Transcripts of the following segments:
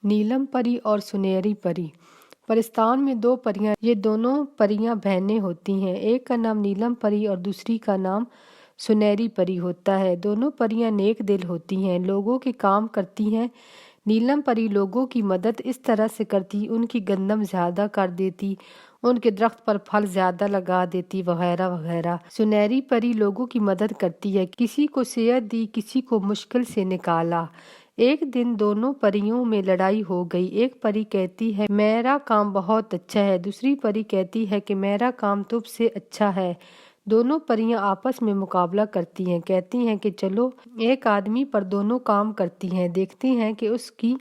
नीलम परी और सुनहरी परी। परिस्तान में दो परियां, ये दोनों परियां बहनें होती हैं। एक का नाम नीलम परी और दूसरी का नाम सुनहरी परी होता है। दोनों परियां नेक दिल होती हैं, लोगों के काम करती हैं। नीलम परी लोगों की मदद इस तरह से करती, उनकी गंदम ज्यादा कर देती, उनके दरख्त पर फल ज्यादा लगा देती, वगैरह वगैरह। सुनहरी परी लोगों की मदद करती है, किसी को सेहत दी, किसी को मुश्किल से निकाला। एक दिन दोनों परियों में लड़ाई हो गई। एक परी कहती है मेरा काम बहुत अच्छा है, दूसरी परी कहती है कि मेरा काम तुझसे अच्छा है। दोनों परियां आपस में मुकाबला करती हैं, कहती हैं कि चलो एक आदमी पर दोनों काम करती हैं, देखती हैं कि उसकी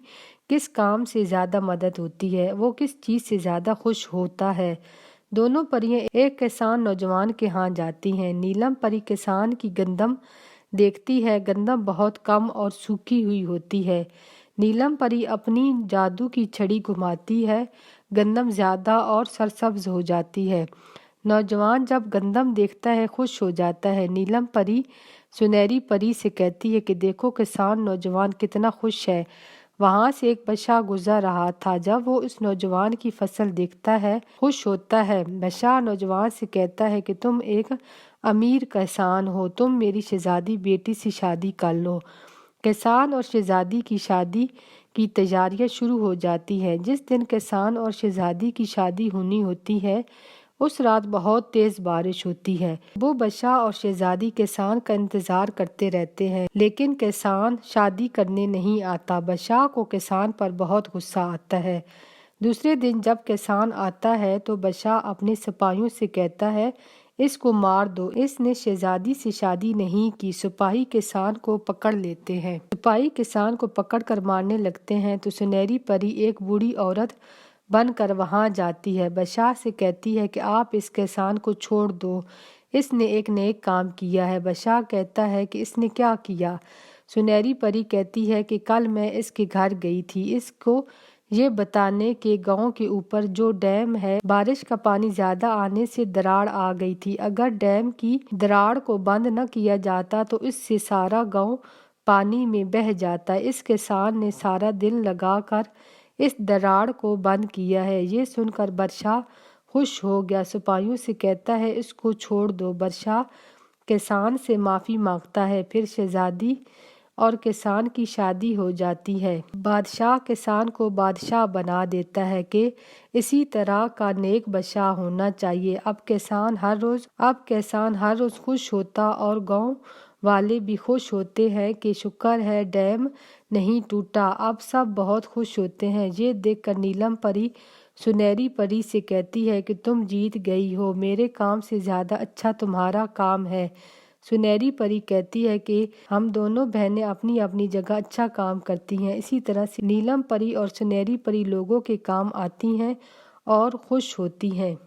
किस काम से ज्यादा मदद होती है, वो किस चीज से ज्यादा खुश होता है। दोनों परियां एक किसान नौजवान के यहाँ जाती हैं। नीलम परी किसान की गंदम देखती है, गंदम बहुत कम और सूखी हुई होती है। नीलम परी अपनी जादू की छड़ी घुमाती है, गंदम ज्यादा और सरसब्ज हो जाती है। नौजवान जब गंदम देखता है खुश हो जाता है। नीलम परी सुनहरी परी से कहती है कि देखो किसान नौजवान कितना खुश है। वहां से एक बदशाह गुजर रहा था, जब वो उस नौजवान की फसल देखता है खुश होता है। बदशाह नौजवान से कहता है कि तुम एक अमीर किसान हो, तुम मेरी शहजादी बेटी से शादी कर लो। किसान और शहजादी की शादी की तैयारियां शुरू हो जाती हैं। जिस दिन किसान और शहजादी की शादी होनी होती है उस रात बहुत तेज बारिश होती है। वो बदशाह और शहजादी किसान का इंतजार करते रहते हैं, लेकिन किसान शादी करने नहीं आता। बदशाह को किसान पर बहुत गुस्सा आता है। दूसरे दिन जब किसान आता है तो बदशाह अपने सिपाहियों से कहता है इसको मार दो, इसने शहजादी से शादी नहीं की। सिपाही किसान को पकड़ लेते हैं। सिपाही किसान को पकड़ कर मारने लगते हैं तो सुनहरी परी एक बूढ़ी औरत बनकर वहां जाती है। बदशाह से कहती है कि आप इस किसान को छोड़ दो, इसने एक नेक काम किया है। बदशाह कहता है कि इसने क्या किया। सुनहरी परी कहती है कि कल मैं इसके घर गई थी, इसको ये बताने के गांव के ऊपर जो डैम है, बारिश का पानी ज्यादा आने से दरार आ गई थी। अगर डैम की दरार को बंद न किया जाता तो इससे सारा गांव पानी में बह जाता। इस किसान ने सारा दिन लगाकर इस दरार को बंद किया है। ये सुनकर बादशाह खुश हो गया, सिपाहियों से कहता है इसको छोड़ दो। बादशाह किसान से माफी मांगता है, फिर शहजादी और किसान की शादी हो जाती है। बादशाह किसान को बादशाह बना देता है कि इसी तरह का नेक बादशाह होना चाहिए। अब किसान हर रोज खुश होता और गांव वाले भी खुश होते हैं कि शुक्र है डैम नहीं टूटा। अब सब बहुत खुश होते हैं। ये देखकर नीलम परी सुनहरी परी से कहती है कि तुम जीत गई हो, मेरे काम से ज्यादा अच्छा तुम्हारा काम है। सुनहरी परी कहती है कि हम दोनों बहनें अपनी अपनी जगह अच्छा काम करती हैं। इसी तरह से नीलम परी और सुनहरी परी लोगों के काम आती हैं और खुश होती हैं।